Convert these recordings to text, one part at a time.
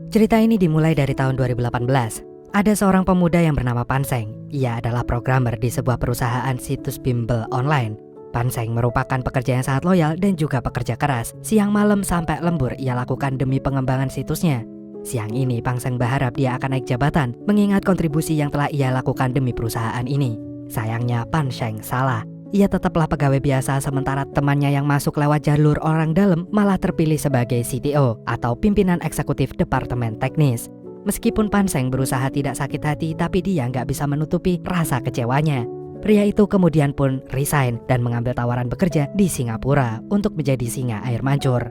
Cerita ini dimulai dari tahun 2018. Ada seorang pemuda yang bernama Panseng. Ia adalah programmer di sebuah perusahaan situs bimbel online. Panseng merupakan pekerja yang sangat loyal dan juga pekerja keras. Siang malam sampai lembur ia lakukan demi pengembangan situsnya. Siang ini Panseng berharap dia akan naik jabatan mengingat kontribusi yang telah ia lakukan demi perusahaan ini. Sayangnya Panseng salah. Ia tetaplah pegawai biasa sementara temannya yang masuk lewat jalur orang dalam malah terpilih sebagai CTO atau pimpinan eksekutif departemen teknis. Meskipun Panseng berusaha tidak sakit hati, tapi dia nggak bisa menutupi rasa kecewanya. Pria itu kemudian pun resign dan mengambil tawaran bekerja di Singapura untuk menjadi singa air mancur.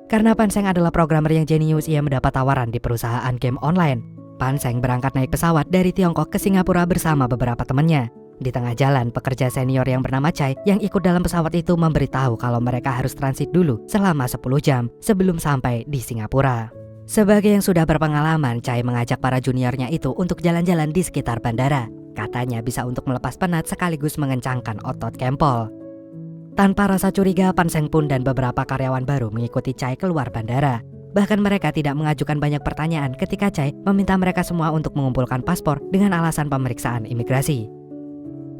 Karena Panseng adalah programmer yang jenius, ia mendapat tawaran di perusahaan game online. Panseng berangkat naik pesawat dari Tiongkok ke Singapura bersama beberapa temannya. Di tengah jalan, pekerja senior yang bernama Chai yang ikut dalam pesawat itu memberitahu kalau mereka harus transit dulu selama 10 jam sebelum sampai di Singapura. Sebagai yang sudah berpengalaman, Chai mengajak para juniornya itu untuk jalan-jalan di sekitar bandara. Katanya bisa untuk melepas penat sekaligus mengencangkan otot kempol. Tanpa rasa curiga, Panseng pun dan beberapa karyawan baru mengikuti Chai keluar bandara. Bahkan mereka tidak mengajukan banyak pertanyaan ketika Chai meminta mereka semua untuk mengumpulkan paspor dengan alasan pemeriksaan imigrasi.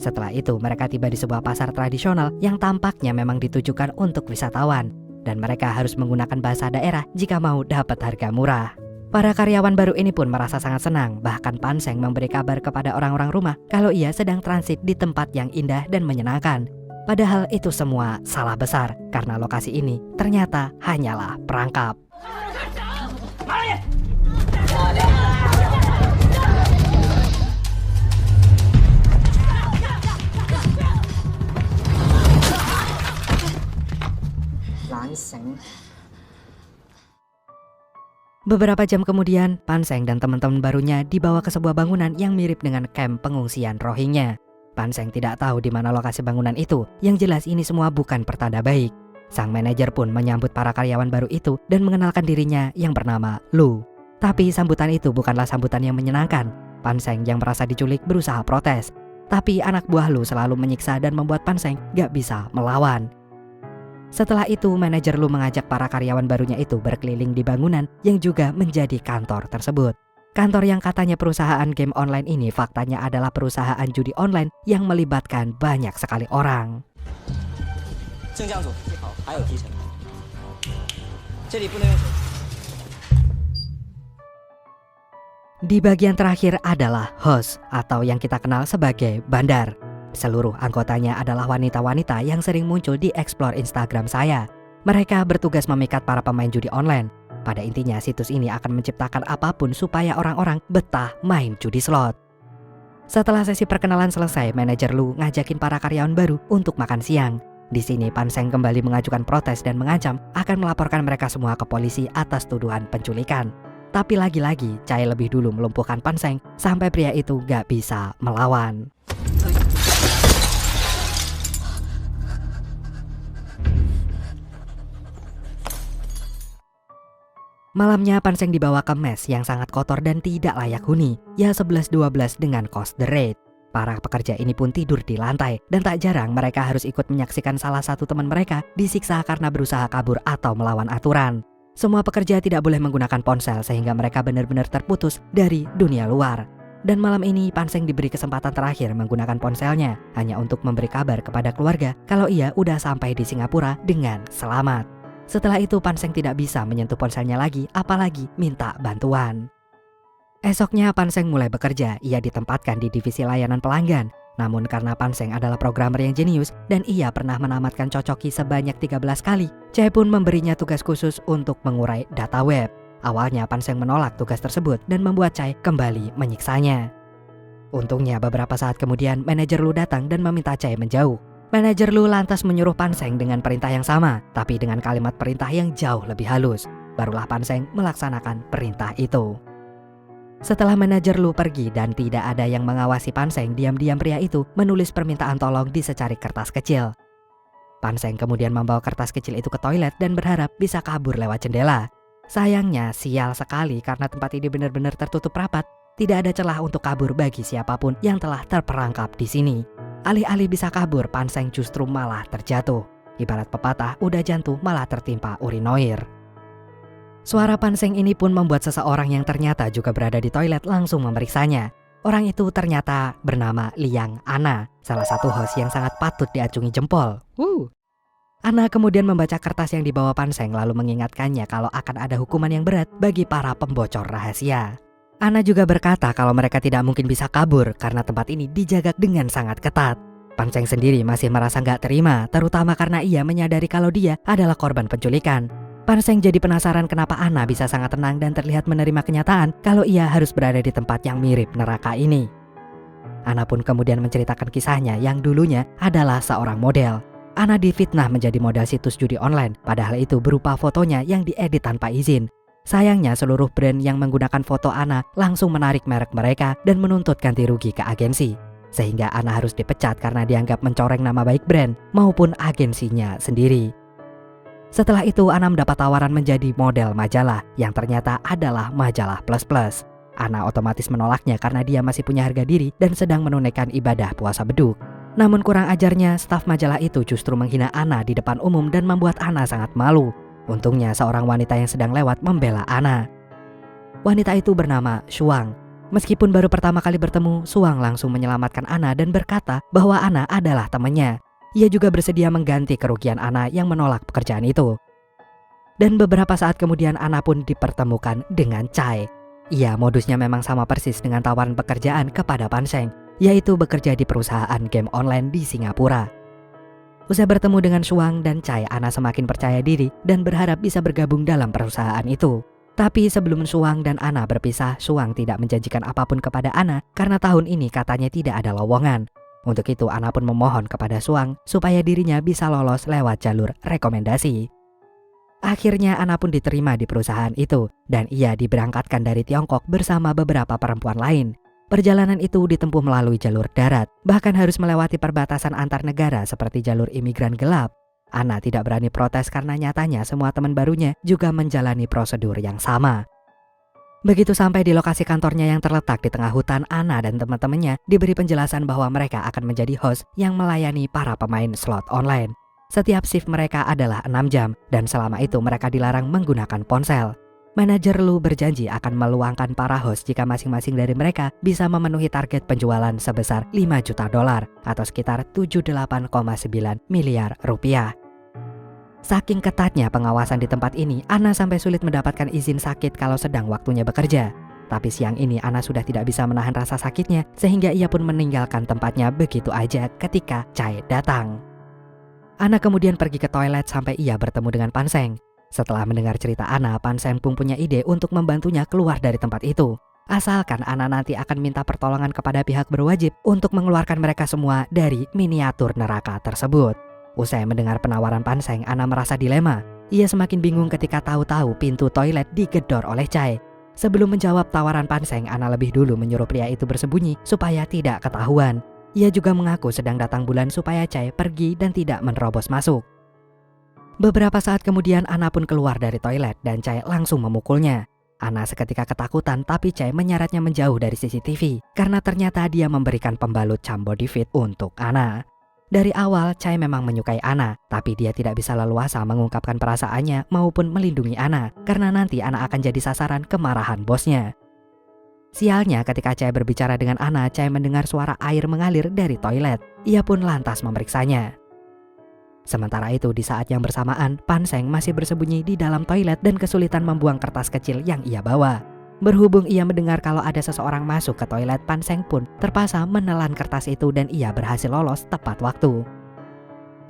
Setelah itu mereka tiba di sebuah pasar tradisional yang tampaknya memang ditujukan untuk wisatawan. Dan mereka harus menggunakan bahasa daerah jika mau dapat harga murah. Para karyawan baru ini pun merasa sangat senang. Bahkan Panseng memberi kabar kepada orang-orang rumah kalau ia sedang transit di tempat yang indah dan menyenangkan. Padahal itu semua salah besar karena lokasi ini ternyata hanyalah perangkap. Beberapa jam kemudian, Panseng dan teman-teman barunya dibawa ke sebuah bangunan yang mirip dengan kamp pengungsian Rohingya. Panseng tidak tahu di mana lokasi bangunan itu, yang jelas ini semua bukan pertanda baik. Sang manajer pun menyambut para karyawan baru itu dan mengenalkan dirinya yang bernama Lu. Tapi sambutan itu bukanlah sambutan yang menyenangkan. Panseng yang merasa diculik berusaha protes. Tapi anak buah Lu selalu menyiksa dan membuat Panseng gak bisa melawan. Setelah itu, manajer Lu mengajak para karyawan barunya itu berkeliling di bangunan yang juga menjadi kantor tersebut. Kantor yang katanya perusahaan game online ini faktanya adalah perusahaan judi online yang melibatkan banyak sekali orang. Di bagian terakhir adalah host atau yang kita kenal sebagai bandar. Seluruh anggotanya adalah wanita-wanita yang sering muncul di explore Instagram saya. Mereka bertugas memikat para pemain judi online. Pada intinya situs ini akan menciptakan apapun supaya orang-orang betah main judi slot. Setelah sesi perkenalan selesai, manajer Lu ngajakin para karyawan baru untuk makan siang. Di sini Panseng kembali mengajukan protes dan mengancam akan melaporkan mereka semua ke polisi atas tuduhan penculikan. Tapi lagi-lagi Chai lebih dulu melumpuhkan Panseng sampai pria itu gak bisa melawan. Malamnya Panseng dibawa ke mes yang sangat kotor dan tidak layak huni, ya 11-12 dengan cost the rate. Para pekerja ini pun tidur di lantai dan tak jarang mereka harus ikut menyaksikan salah satu teman mereka disiksa karena berusaha kabur atau melawan aturan. Semua pekerja tidak boleh menggunakan ponsel sehingga mereka benar-benar terputus dari dunia luar. Dan malam ini Panseng diberi kesempatan terakhir menggunakan ponselnya hanya untuk memberi kabar kepada keluarga kalau ia udah sampai di Singapura dengan selamat. Setelah itu Panseng tidak bisa menyentuh ponselnya lagi, apalagi minta bantuan. Esoknya Panseng mulai bekerja, ia ditempatkan di divisi layanan pelanggan. Namun karena Panseng adalah programmer yang jenius dan ia pernah menamatkan Cocoki sebanyak 13 kali, Chai pun memberinya tugas khusus untuk mengurai data web. Awalnya Panseng menolak tugas tersebut dan membuat Chai kembali menyiksanya. Untungnya beberapa saat kemudian manajer Lu datang dan meminta Chai menjauh. Manajer Lu lantas menyuruh Panseng dengan perintah yang sama, tapi dengan kalimat perintah yang jauh lebih halus. Barulah Panseng melaksanakan perintah itu. Setelah manajer Lu pergi dan tidak ada yang mengawasi Panseng, diam-diam pria itu menulis permintaan tolong di secari kertas kecil. Panseng kemudian membawa kertas kecil itu ke toilet dan berharap bisa kabur lewat jendela. Sayangnya sial sekali karena tempat ini benar-benar tertutup rapat. Tidak ada celah untuk kabur bagi siapapun yang telah terperangkap di sini. Alih-alih bisa kabur, Panseng justru malah terjatuh. Ibarat pepatah, udah jantung malah tertimpa urinoir. Suara Panseng ini pun membuat seseorang yang ternyata juga berada di toilet langsung memeriksanya. Orang itu ternyata bernama Liang Ana, salah satu host yang sangat patut diacungi jempol. Ana kemudian membaca kertas yang dibawa Panseng lalu mengingatkannya kalau akan ada hukuman yang berat bagi para pembocor rahasia. Ana juga berkata kalau mereka tidak mungkin bisa kabur karena tempat ini dijaga dengan sangat ketat. Panseng sendiri masih merasa nggak terima, terutama karena ia menyadari kalau dia adalah korban penculikan. Panseng jadi penasaran kenapa Ana bisa sangat tenang dan terlihat menerima kenyataan kalau ia harus berada di tempat yang mirip neraka ini. Ana pun kemudian menceritakan kisahnya yang dulunya adalah seorang model. Ana difitnah menjadi model situs judi online, padahal itu berupa fotonya yang diedit tanpa izin. Sayangnya seluruh brand yang menggunakan foto Ana langsung menarik merek mereka dan menuntut ganti rugi ke agensi. Sehingga Ana harus dipecat karena dianggap mencoreng nama baik brand maupun agensinya sendiri. Setelah itu Ana mendapat tawaran menjadi model majalah yang ternyata adalah majalah Plus Plus. Ana otomatis menolaknya karena dia masih punya harga diri dan sedang menunaikan ibadah puasa beduk. Namun kurang ajarnya, staf majalah itu justru menghina Ana di depan umum dan membuat Ana sangat malu. Untungnya seorang wanita yang sedang lewat membela Ana. Wanita itu bernama Shuang. Meskipun baru pertama kali bertemu, Shuang langsung menyelamatkan Ana dan berkata bahwa Ana adalah temannya. Ia juga bersedia mengganti kerugian Ana yang menolak pekerjaan itu. Dan beberapa saat kemudian Ana pun dipertemukan dengan Chai. Ia modusnya memang sama persis dengan tawaran pekerjaan kepada Panseng, yaitu bekerja di perusahaan game online di Singapura. Usai bertemu dengan Shuang dan Chai, Ana semakin percaya diri dan berharap bisa bergabung dalam perusahaan itu. Tapi sebelum Shuang dan Ana berpisah, Shuang tidak menjanjikan apapun kepada Ana karena tahun ini katanya tidak ada lowongan. Untuk itu Ana pun memohon kepada Shuang supaya dirinya bisa lolos lewat jalur rekomendasi. Akhirnya Ana pun diterima di perusahaan itu dan ia diberangkatkan dari Tiongkok bersama beberapa perempuan lain. Perjalanan itu ditempuh melalui jalur darat, bahkan harus melewati perbatasan antar negara seperti jalur imigran gelap. Ana tidak berani protes karena nyatanya semua teman barunya juga menjalani prosedur yang sama. Begitu sampai di lokasi kantornya yang terletak di tengah hutan, Ana dan teman-temannya diberi penjelasan bahwa mereka akan menjadi host yang melayani para pemain slot online. Setiap shift mereka adalah 6 jam dan selama itu mereka dilarang menggunakan ponsel. Manajer Lu berjanji akan meluangkan para host jika masing-masing dari mereka bisa memenuhi target penjualan sebesar $5 juta atau sekitar 78,9 miliar rupiah. Saking ketatnya pengawasan di tempat ini, Ana sampai sulit mendapatkan izin sakit kalau sedang waktunya bekerja. Tapi siang ini Ana sudah tidak bisa menahan rasa sakitnya sehingga ia pun meninggalkan tempatnya begitu aja ketika Chai datang. Ana kemudian pergi ke toilet sampai ia bertemu dengan Panseng. Setelah mendengar cerita Ana, Panseng pun punya ide untuk membantunya keluar dari tempat itu. Asalkan Ana nanti akan minta pertolongan kepada pihak berwajib untuk mengeluarkan mereka semua dari miniatur neraka tersebut. Usai mendengar penawaran Panseng, Ana merasa dilema. Ia semakin bingung ketika tahu-tahu pintu toilet digedor oleh Chai. Sebelum menjawab tawaran Panseng, Ana lebih dulu menyuruh pria itu bersembunyi supaya tidak ketahuan. Ia juga mengaku sedang datang bulan supaya Chai pergi dan tidak menerobos masuk. Beberapa saat kemudian Ana pun keluar dari toilet dan Chai langsung memukulnya. Ana seketika ketakutan tapi Chai menyaratnya menjauh dari CCTV karena ternyata dia memberikan pembalut body fit untuk Ana. Dari awal Chai memang menyukai Ana, tapi dia tidak bisa leluasa mengungkapkan perasaannya maupun melindungi Ana karena nanti Ana akan jadi sasaran kemarahan bosnya. Sialnya ketika Chai berbicara dengan Ana, Chai mendengar suara air mengalir dari toilet. Ia pun lantas memeriksanya. Sementara itu di saat yang bersamaan, Panseng masih bersembunyi di dalam toilet dan kesulitan membuang kertas kecil yang ia bawa. Berhubung ia mendengar kalau ada seseorang masuk ke toilet, Panseng pun terpaksa menelan kertas itu dan ia berhasil lolos tepat waktu.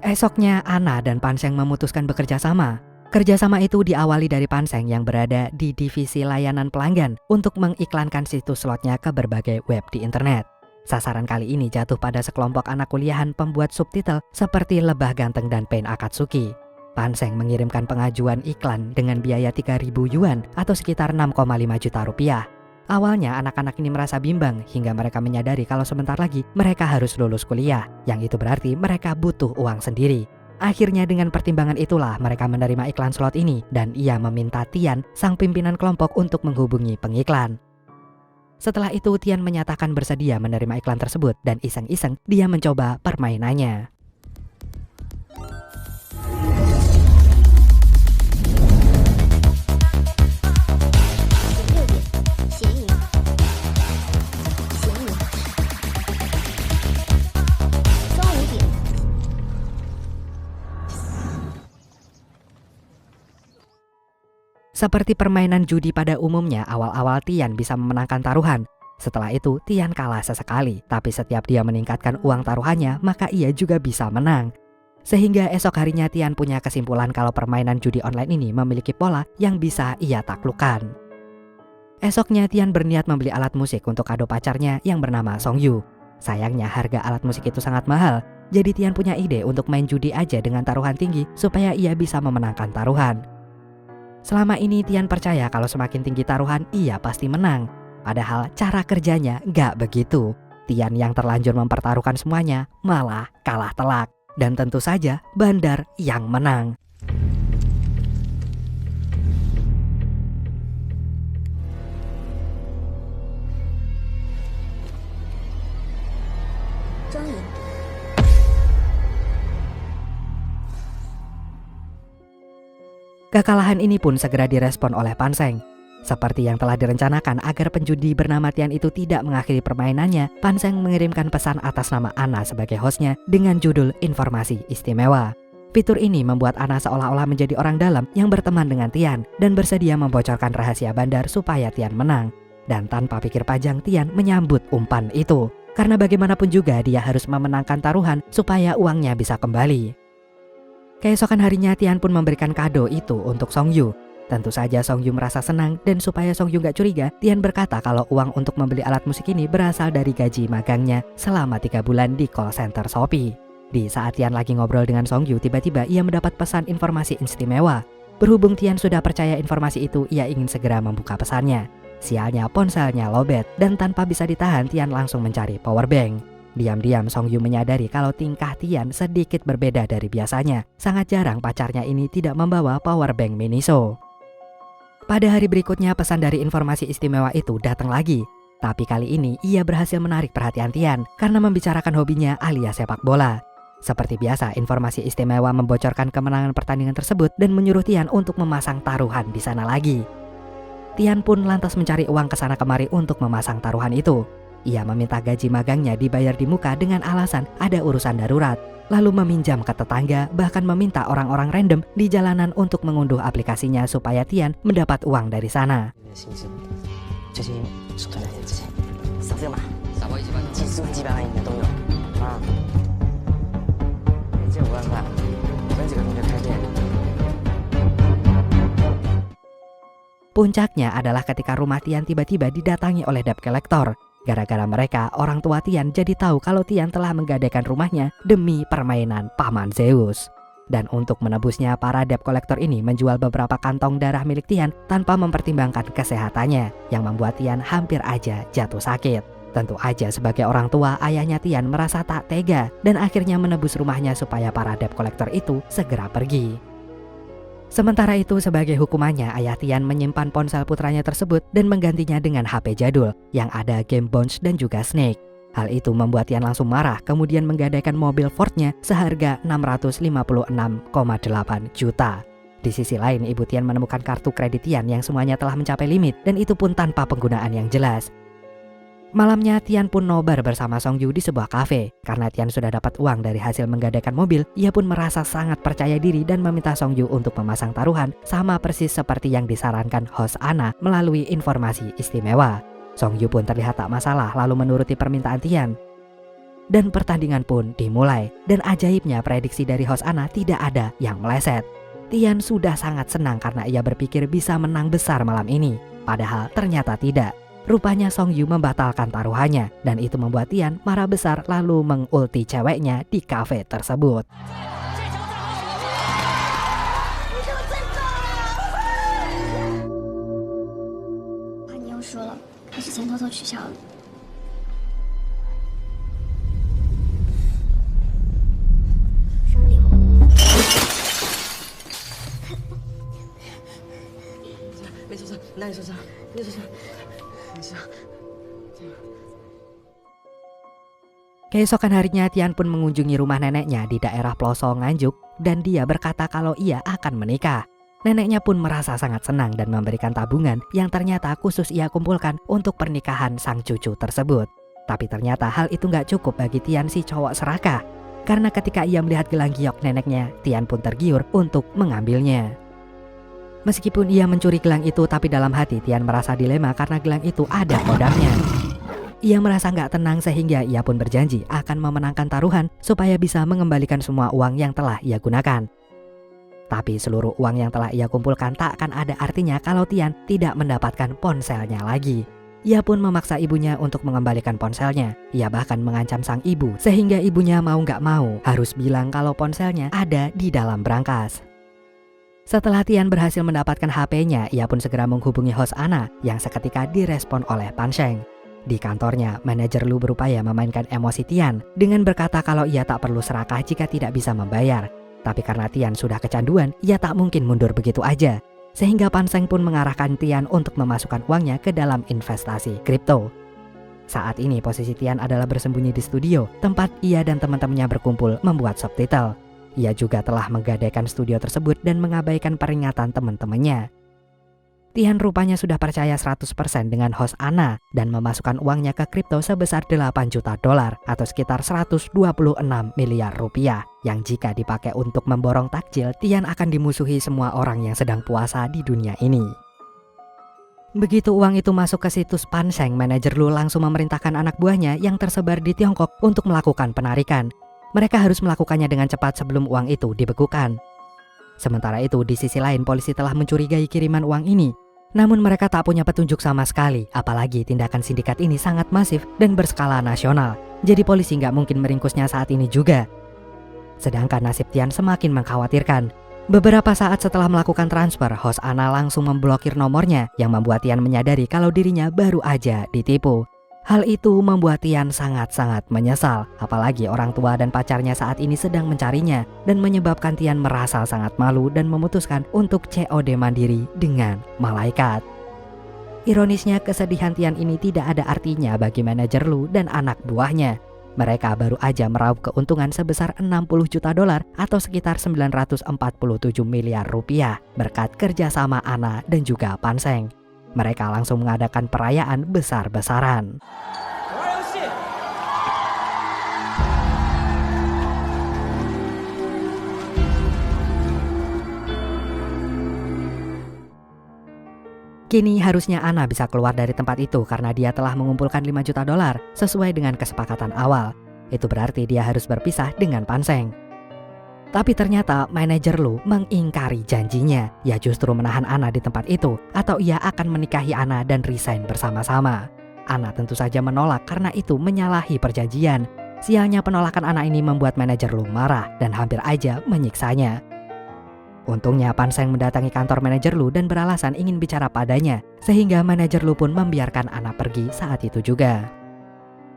Esoknya Ana dan Panseng memutuskan bekerja sama. Kerjasama itu diawali dari Panseng yang berada di divisi layanan pelanggan untuk mengiklankan situs slotnya ke berbagai web di internet. Sasaran kali ini jatuh pada sekelompok anak kuliahan pembuat subtitle seperti Lebah Ganteng dan Pain Akatsuki. Panseng mengirimkan pengajuan iklan dengan biaya 3.000 yuan atau sekitar 6,5 juta rupiah. Awalnya anak-anak ini merasa bimbang hingga mereka menyadari kalau sebentar lagi mereka harus lulus kuliah, yang itu berarti mereka butuh uang sendiri. Akhirnya dengan pertimbangan itulah mereka menerima iklan slot ini dan ia meminta Tian, sang pimpinan kelompok, untuk menghubungi pengiklan. Setelah itu Tian menyatakan bersedia menerima iklan tersebut dan iseng-iseng dia mencoba permainannya. Seperti permainan judi pada umumnya, awal-awal Tian bisa memenangkan taruhan. Setelah itu, Tian kalah sesekali, tapi setiap dia meningkatkan uang taruhannya, maka ia juga bisa menang. Sehingga esok harinya Tian punya kesimpulan kalau permainan judi online ini memiliki pola yang bisa ia taklukkan. Esoknya Tian berniat membeli alat musik untuk kado pacarnya yang bernama Songyu. Sayangnya harga alat musik itu sangat mahal, jadi Tian punya ide untuk main judi aja dengan taruhan tinggi supaya ia bisa memenangkan taruhan. Selama ini Tian percaya kalau semakin tinggi taruhan ia pasti menang. Padahal cara kerjanya gak begitu. Tian yang terlanjur mempertaruhkan semuanya malah kalah telak. Dan tentu saja bandar yang menang. Kekalahan ini pun segera direspon oleh Panseng. Seperti yang telah direncanakan agar penjudi bernama Tian itu tidak mengakhiri permainannya, Panseng mengirimkan pesan atas nama Ana sebagai hostnya dengan judul Informasi Istimewa. Fitur ini membuat Ana seolah-olah menjadi orang dalam yang berteman dengan Tian dan bersedia membocorkan rahasia bandar supaya Tian menang. Dan tanpa pikir panjang Tian menyambut umpan itu. Karena bagaimanapun juga dia harus memenangkan taruhan supaya uangnya bisa kembali. Keesokan harinya Tian pun memberikan kado itu untuk Songyu. Tentu saja Songyu merasa senang dan supaya Songyu gak curiga, Tian berkata kalau uang untuk membeli alat musik ini berasal dari gaji magangnya selama 3 bulan di call center Shopee. Di saat Tian lagi ngobrol dengan Songyu, tiba-tiba ia mendapat pesan informasi istimewa. Berhubung Tian sudah percaya informasi itu, ia ingin segera membuka pesannya. Sialnya ponselnya lowbat dan tanpa bisa ditahan Tian langsung mencari powerbank. Diam-diam Songyu menyadari kalau tingkah Tian sedikit berbeda dari biasanya. Sangat jarang pacarnya ini tidak membawa powerbank Miniso. Pada hari berikutnya pesan dari informasi istimewa itu datang lagi. Tapi kali ini ia berhasil menarik perhatian Tian karena membicarakan hobinya alias sepak bola. Seperti biasa, informasi istimewa membocorkan kemenangan pertandingan tersebut dan menyuruh Tian untuk memasang taruhan di sana lagi. Tian pun lantas mencari uang ke sana kemari untuk memasang taruhan itu. Ia meminta gaji magangnya dibayar di muka dengan alasan ada urusan darurat. Lalu meminjam ke tetangga, bahkan meminta orang-orang random di jalanan untuk mengunduh aplikasinya supaya Tian mendapat uang dari sana. Puncaknya adalah ketika rumah Tian tiba-tiba didatangi oleh debt collector. Gara-gara mereka, orang tua Tian jadi tahu kalau Tian telah menggadaikan rumahnya demi permainan Paman Zeus. Dan untuk menebusnya, para debt collector ini menjual beberapa kantong darah milik Tian tanpa mempertimbangkan kesehatannya, yang membuat Tian hampir aja jatuh sakit. Tentu aja sebagai orang tua, ayahnya Tian merasa tak tega dan akhirnya menebus rumahnya supaya para debt collector itu segera pergi. Sementara itu sebagai hukumannya, ayah Tian menyimpan ponsel putranya tersebut dan menggantinya dengan HP jadul yang ada game Bounce dan juga Snake. Hal itu membuat Tian langsung marah, kemudian menggadaikan mobil Fordnya seharga 656,8 juta. Di sisi lain, ibu Tian menemukan kartu kredit Tian yang semuanya telah mencapai limit dan itu pun tanpa penggunaan yang jelas. Malamnya Tian pun nobar bersama Songyu di sebuah kafe. Karena Tian sudah dapat uang dari hasil menggadaikan mobil, ia pun merasa sangat percaya diri dan meminta Songyu untuk memasang taruhan, sama persis seperti yang disarankan host Ana melalui informasi istimewa. Songyu pun terlihat tak masalah lalu menuruti permintaan Tian. Dan pertandingan pun dimulai. Dan ajaibnya prediksi dari host Ana tidak ada yang meleset. Tian sudah sangat senang karena ia berpikir bisa menang besar malam ini. Padahal ternyata tidak. Rupanya Songyu membatalkan taruhannya dan itu membuat Tian marah besar lalu mengulti ceweknya di kafe tersebut. Keesokan harinya Tian pun mengunjungi rumah neneknya di daerah pelosok Nganjuk dan dia berkata kalau ia akan menikah. Neneknya pun merasa sangat senang dan memberikan tabungan yang ternyata khusus ia kumpulkan untuk pernikahan sang cucu tersebut. Tapi ternyata hal itu gak cukup bagi Tian si cowok serakah. Karena ketika ia melihat gelang giok neneknya, Tian pun tergiur untuk mengambilnya. Meskipun ia mencuri gelang itu, tapi dalam hati Tian merasa dilema karena gelang itu ada kodamnya. Ia merasa nggak tenang sehingga ia pun berjanji akan memenangkan taruhan supaya bisa mengembalikan semua uang yang telah ia gunakan. Tapi seluruh uang yang telah ia kumpulkan tak akan ada artinya kalau Tian tidak mendapatkan ponselnya lagi. Ia pun memaksa ibunya untuk mengembalikan ponselnya. Ia bahkan mengancam sang ibu sehingga ibunya mau nggak mau harus bilang kalau ponselnya ada di dalam brankas. Setelah Tian berhasil mendapatkan HP-nya, ia pun segera menghubungi host Ana yang seketika direspon oleh Pan Sheng. Di kantornya, manajer Lu berupaya memainkan emosi Tian dengan berkata kalau ia tak perlu serakah jika tidak bisa membayar. Tapi karena Tian sudah kecanduan, ia tak mungkin mundur begitu aja. Sehingga Pan Sheng pun mengarahkan Tian untuk memasukkan uangnya ke dalam investasi kripto. Saat ini posisi Tian adalah bersembunyi di studio, tempat ia dan teman-temannya berkumpul membuat subtitle. Ia juga telah menggadaikan studio tersebut dan mengabaikan peringatan teman-temannya. Tian rupanya sudah percaya 100% dengan host Ana dan memasukkan uangnya ke kripto sebesar 8 juta dolar atau sekitar 126 miliar rupiah yang jika dipakai untuk memborong takjil, Tian akan dimusuhi semua orang yang sedang puasa di dunia ini. Begitu uang itu masuk ke situs Pan Sheng, manajer Lu langsung memerintahkan anak buahnya yang tersebar di Tiongkok untuk melakukan penarikan. Mereka harus melakukannya dengan cepat sebelum uang itu dibekukan. Sementara itu, di sisi lain polisi telah mencurigai kiriman uang ini. Namun mereka tak punya petunjuk sama sekali, apalagi tindakan sindikat ini sangat masif dan berskala nasional. Jadi polisi nggak mungkin meringkusnya saat ini juga. Sedangkan nasib Tian semakin mengkhawatirkan. Beberapa saat setelah melakukan transfer, host Ana langsung memblokir nomornya yang membuat Tian menyadari kalau dirinya baru aja ditipu. Hal itu membuat Tian sangat-sangat menyesal, apalagi orang tua dan pacarnya saat ini sedang mencarinya dan menyebabkan Tian merasa sangat malu dan memutuskan untuk COD mandiri dengan malaikat. Ironisnya, kesedihan Tian ini tidak ada artinya bagi manajer Lu dan anak buahnya. Mereka baru aja meraup keuntungan sebesar 60 juta dolar atau sekitar 947 miliar rupiah berkat kerjasama Ana dan juga Pan Sheng. Mereka langsung mengadakan perayaan besar-besaran. Kini harusnya Ana bisa keluar dari tempat itu karena dia telah mengumpulkan 5 juta dolar sesuai dengan kesepakatan awal. Itu berarti dia harus berpisah dengan Pan Sheng. Tapi ternyata manajer Lu mengingkari janjinya. Ia justru menahan Ana di tempat itu atau ia akan menikahi Ana dan resign bersama-sama. Ana tentu saja menolak karena itu menyalahi perjanjian. Sialnya penolakan Ana ini membuat manajer Lu marah dan hampir aja menyiksanya. Untungnya Pan Sheng mendatangi kantor manajer Lu dan beralasan ingin bicara padanya, sehingga manajer Lu pun membiarkan Ana pergi saat itu juga.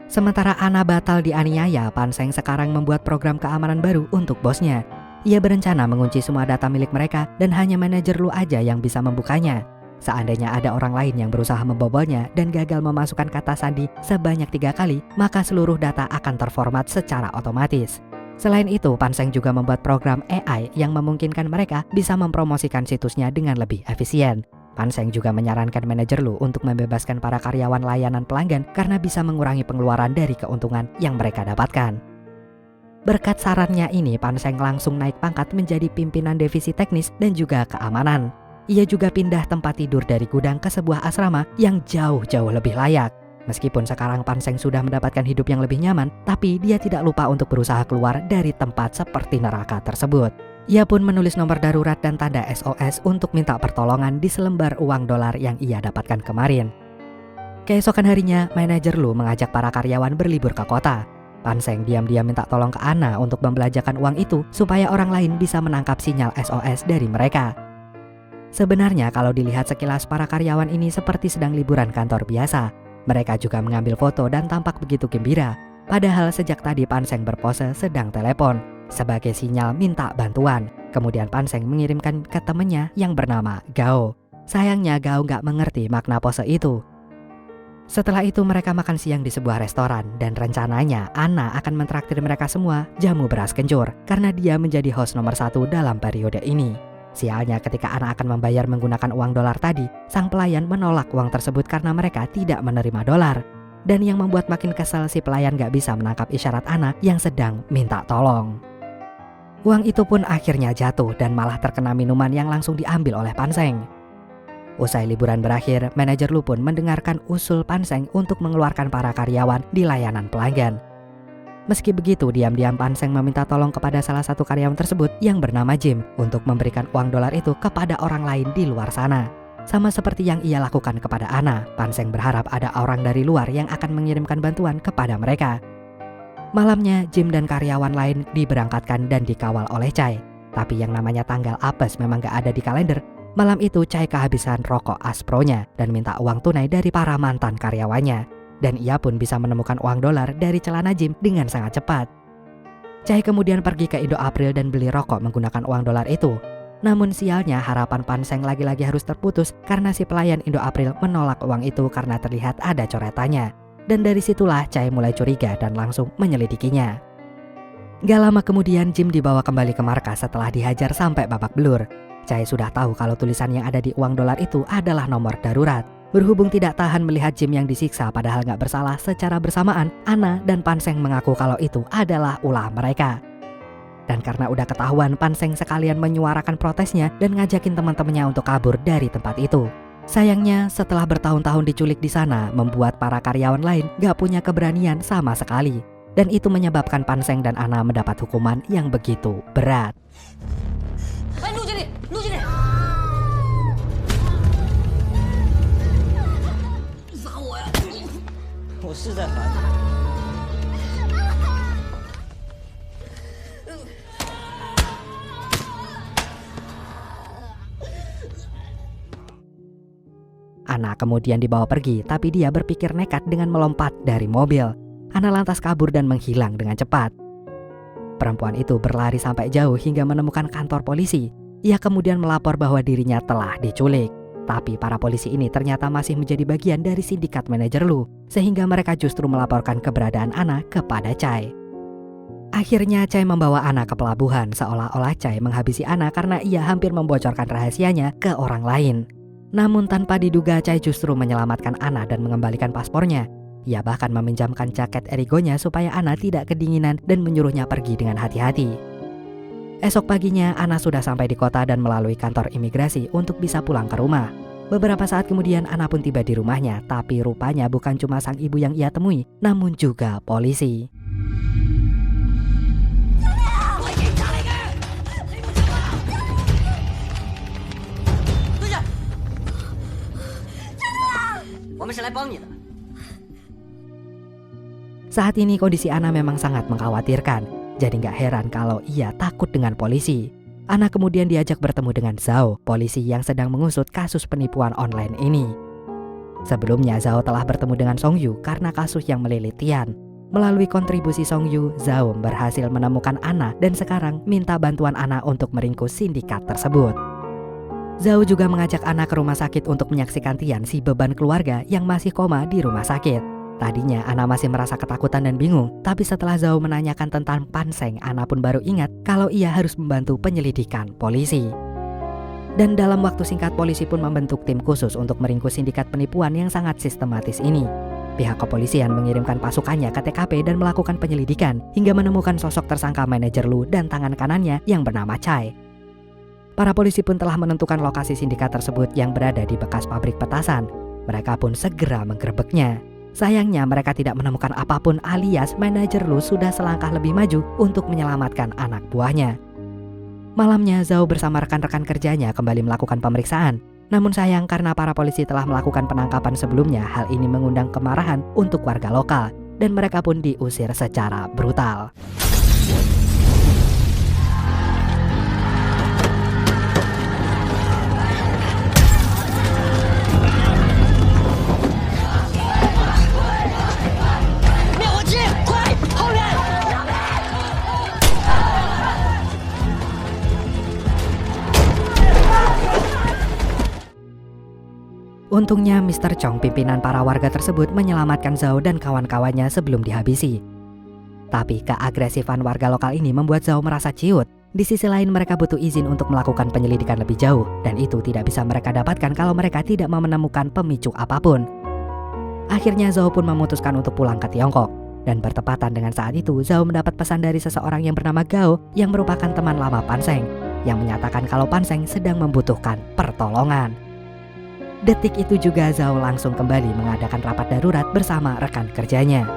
Sementara Ana batal dianiaya, Pan Sheng sekarang membuat program keamanan baru untuk bosnya. Ia berencana mengunci semua data milik mereka dan hanya manajer Lu aja yang bisa membukanya. Seandainya ada orang lain yang berusaha membobolnya dan gagal memasukkan kata sandi sebanyak 3 kali, maka seluruh data akan terformat secara otomatis. Selain itu, Pan Sheng juga membuat program AI yang memungkinkan mereka bisa mempromosikan situsnya dengan lebih efisien. Pan Sheng juga menyarankan manajer Lu untuk membebaskan para karyawan layanan pelanggan karena bisa mengurangi pengeluaran dari keuntungan yang mereka dapatkan. Berkat sarannya ini, Pan Sheng langsung naik pangkat menjadi pimpinan divisi teknis dan juga keamanan. Ia juga pindah tempat tidur dari gudang ke sebuah asrama yang jauh-jauh lebih layak. Meskipun sekarang Pan Sheng sudah mendapatkan hidup yang lebih nyaman, tapi dia tidak lupa untuk berusaha keluar dari tempat seperti neraka tersebut. Ia pun menulis nomor darurat dan tanda SOS untuk minta pertolongan di selembar uang dolar yang ia dapatkan kemarin. Keesokan harinya, manajer Lu mengajak para karyawan berlibur ke kota. Pan Sheng diam-diam minta tolong ke Ana untuk membelanjakan uang itu supaya orang lain bisa menangkap sinyal SOS dari mereka. Sebenarnya kalau dilihat sekilas, para karyawan ini seperti sedang liburan kantor biasa. Mereka juga mengambil foto dan tampak begitu gembira. Padahal sejak tadi Pan Sheng berpose sedang telepon sebagai sinyal minta bantuan. Kemudian Pan Sheng mengirimkan ke temannya yang bernama Gao. Sayangnya Gao nggak mengerti makna pose itu. Setelah itu mereka makan siang di sebuah restoran dan rencananya Ana akan mentraktir mereka semua jamu beras kencur karena dia menjadi host nomor 1 dalam periode ini. Sialnya ketika Ana akan membayar menggunakan uang dolar tadi, sang pelayan menolak uang tersebut karena mereka tidak menerima dolar. Dan yang membuat makin kesal, si pelayan gak bisa menangkap isyarat Ana yang sedang minta tolong. Uang itu pun akhirnya jatuh dan malah terkena minuman yang langsung diambil oleh Pan Sheng. Usai liburan berakhir, manajer Lu pun mendengarkan usul Pan Sheng untuk mengeluarkan para karyawan di layanan pelanggan. Meski begitu, diam-diam Pan Sheng meminta tolong kepada salah satu karyawan tersebut yang bernama Jim untuk memberikan uang dolar itu kepada orang lain di luar sana. Sama seperti yang ia lakukan kepada Anna, Pan Sheng berharap ada orang dari luar yang akan mengirimkan bantuan kepada mereka. Malamnya, Jim dan karyawan lain diberangkatkan dan dikawal oleh Chai. Tapi yang namanya tanggal apes memang gak ada di kalender. Malam itu Chai kehabisan rokok Aspronya dan minta uang tunai dari para mantan karyawannya. Dan ia pun bisa menemukan uang dolar dari celana Jim dengan sangat cepat. Chai kemudian pergi ke Indo April dan beli rokok menggunakan uang dolar itu. Namun sialnya harapan Pan Sheng lagi-lagi harus terputus karena si pelayan Indo April menolak uang itu karena terlihat ada coretannya. Dan dari situlah Chai mulai curiga dan langsung menyelidikinya. Gak lama kemudian Jim dibawa kembali ke markas setelah dihajar sampai babak belur. Chai sudah tahu kalau tulisan yang ada di uang dolar itu adalah nomor darurat. Berhubung tidak tahan melihat Jim yang disiksa padahal gak bersalah, secara bersamaan Anna dan Pan Sheng mengaku kalau itu adalah ulah mereka. Dan karena udah ketahuan, Pan Sheng sekalian menyuarakan protesnya dan ngajakin teman-temannya untuk kabur dari tempat itu. Sayangnya setelah bertahun-tahun diculik di sana, membuat para karyawan lain gak punya keberanian sama sekali. Dan itu menyebabkan Pan Sheng dan Anna mendapat hukuman yang begitu berat. 我是在罚你。Anna kemudian dibawa pergi, tapi dia berpikir nekat dengan melompat dari mobil. Anna lantas kabur dan menghilang dengan cepat. Perempuan itu berlari sampai jauh hingga menemukan kantor polisi. Ia kemudian melapor bahwa dirinya telah diculik. Tapi para polisi ini ternyata masih menjadi bagian dari sindikat manajer Lu, sehingga mereka justru melaporkan keberadaan Anna kepada Chai. Akhirnya Chai membawa Anna ke pelabuhan, seolah-olah Chai menghabisi Anna karena ia hampir membocorkan rahasianya ke orang lain. Namun tanpa diduga Chai justru menyelamatkan Anna dan mengembalikan paspornya. Ia bahkan meminjamkan jaket Erigonya supaya Anna tidak kedinginan dan menyuruhnya pergi dengan hati-hati. Esok paginya Anna sudah sampai di kota dan melalui kantor imigrasi untuk bisa pulang ke rumah. Beberapa saat kemudian Anna pun tiba di rumahnya, tapi rupanya bukan cuma sang ibu yang ia temui, namun juga polisi. Saat ini kondisi Anna memang sangat mengkhawatirkan. Jadi gak heran kalau ia takut dengan polisi. Anna kemudian diajak bertemu dengan Zhao, polisi yang sedang mengusut kasus penipuan online ini. Sebelumnya Zhao telah bertemu dengan Song Yu karena kasus yang melilit Tian. Melalui kontribusi Song Yu, Zhao berhasil menemukan Anna dan sekarang minta bantuan Anna untuk meringkus sindikat tersebut. Zhao juga mengajak Anna ke rumah sakit untuk menyaksikan Tian, si beban keluarga yang masih koma di rumah sakit. Tadinya Anna masih merasa ketakutan dan bingung, tapi setelah Zhao menanyakan tentang Pan Sheng, Anna pun baru ingat kalau ia harus membantu penyelidikan polisi. Dan dalam waktu singkat polisi pun membentuk tim khusus untuk meringkus sindikat penipuan yang sangat sistematis ini. Pihak kepolisian mengirimkan pasukannya ke TKP dan melakukan penyelidikan hingga menemukan sosok tersangka manajer Lu dan tangan kanannya yang bernama Chai. Para polisi pun telah menentukan lokasi sindikat tersebut yang berada di bekas pabrik petasan. Mereka pun segera menggerebeknya. Sayangnya mereka tidak menemukan apapun alias manajer Lu sudah selangkah lebih maju untuk menyelamatkan anak buahnya. Malamnya Zhao bersama rekan-rekan kerjanya kembali melakukan pemeriksaan. Namun sayang karena para polisi telah melakukan penangkapan sebelumnya, hal ini mengundang kemarahan untuk warga lokal dan mereka pun diusir secara brutal. Untungnya Mr. Chong, pimpinan para warga tersebut, menyelamatkan Zhao dan kawan-kawannya sebelum dihabisi. Tapi keagresifan warga lokal ini membuat Zhao merasa ciut. Di sisi lain mereka butuh izin untuk melakukan penyelidikan lebih jauh, dan itu tidak bisa mereka dapatkan kalau mereka tidak menemukan pemicu apapun. Akhirnya Zhao pun memutuskan untuk pulang ke Tiongkok. Dan bertepatan dengan saat itu, Zhao mendapat pesan dari seseorang yang bernama Gao yang merupakan teman lama Pan Sheng, yang menyatakan kalau Pan Sheng sedang membutuhkan pertolongan. Detik itu juga Zhao langsung kembali mengadakan rapat darurat bersama rekan kerjanya.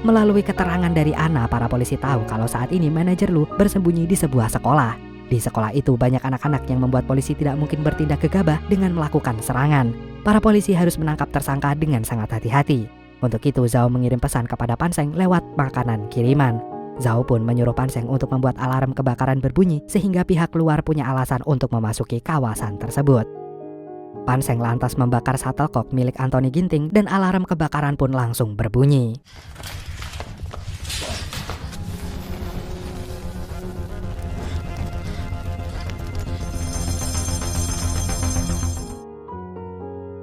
Melalui keterangan dari Ana, para polisi tahu kalau saat ini manajer Lu bersembunyi di sebuah sekolah. Di sekolah itu banyak anak-anak yang membuat polisi tidak mungkin bertindak gegabah dengan melakukan serangan. Para polisi harus menangkap tersangka dengan sangat hati-hati. Untuk itu Zhao mengirim pesan kepada Pan Sheng lewat makanan kiriman. Zhao pun menyuruh Pan Sheng untuk membuat alarm kebakaran berbunyi sehingga pihak luar punya alasan untuk memasuki kawasan tersebut. Pan Sheng lantas membakar shuttlecock milik Anthony Ginting dan alarm kebakaran pun langsung berbunyi.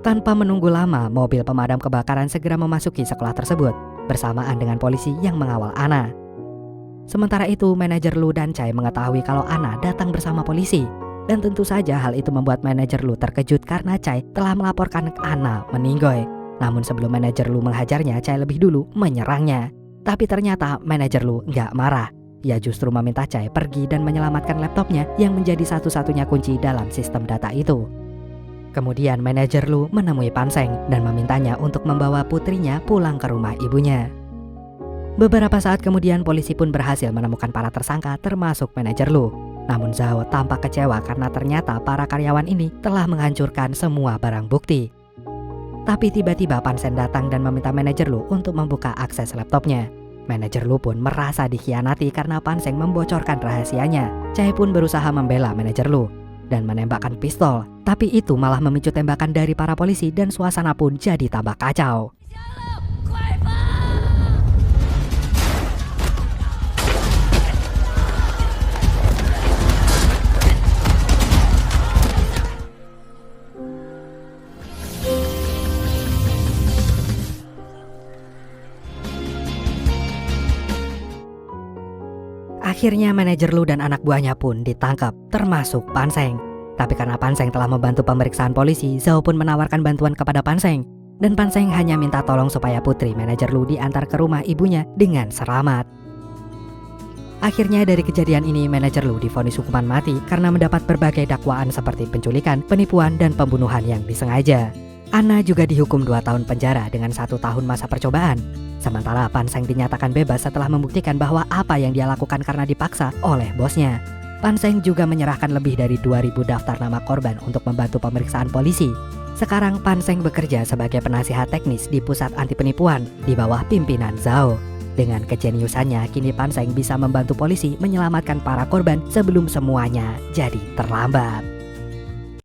Tanpa menunggu lama, mobil pemadam kebakaran segera memasuki sekolah tersebut bersamaan dengan polisi yang mengawal Ana. Sementara itu, manajer Lu dan Chai mengetahui kalau Ana datang bersama polisi. Dan tentu saja hal itu membuat manajer Lu terkejut karena Chai telah melaporkan Ana meninggoy. Namun sebelum manajer Lu menghajarnya, Chai lebih dulu menyerangnya. Tapi ternyata manajer Lu nggak marah. Ia justru meminta Chai pergi dan menyelamatkan laptopnya yang menjadi satu-satunya kunci dalam sistem data itu. Kemudian manajer Lu menemui Pan Sheng dan memintanya untuk membawa putrinya pulang ke rumah ibunya. Beberapa saat kemudian polisi pun berhasil menemukan para tersangka termasuk manajer Lu. Namun Zhao tampak kecewa karena ternyata para karyawan ini telah menghancurkan semua barang bukti. Tapi tiba-tiba Pan Sheng datang dan meminta manajer Lu untuk membuka akses laptopnya. Manajer Lu pun merasa dikhianati karena Pan Sheng membocorkan rahasianya. Chai pun berusaha membela manajer Lu dan menembakkan pistol, tapi itu malah memicu tembakan dari para polisi dan suasana pun jadi tambah kacau. Akhirnya manajer Lu dan anak buahnya pun ditangkap, termasuk Pan Sheng. Tapi karena Pan Sheng telah membantu pemeriksaan polisi, Zhao pun menawarkan bantuan kepada Pan Sheng. Dan Pan Sheng hanya minta tolong supaya putri manajer Lu diantar ke rumah ibunya dengan selamat. Akhirnya dari kejadian ini manajer Lu divonis hukuman mati karena mendapat berbagai dakwaan seperti penculikan, penipuan, dan pembunuhan yang disengaja. Ana juga dihukum 2 tahun penjara dengan 1 tahun masa percobaan. Sementara Pan Sheng dinyatakan bebas setelah membuktikan bahwa apa yang dia lakukan karena dipaksa oleh bosnya. Pan Sheng juga menyerahkan lebih dari 2.000 daftar nama korban untuk membantu pemeriksaan polisi. Sekarang Pan Sheng bekerja sebagai penasihat teknis di pusat anti penipuan di bawah pimpinan Zhao. Dengan kejeniusannya, kini Pan Sheng bisa membantu polisi menyelamatkan para korban sebelum semuanya jadi terlambat.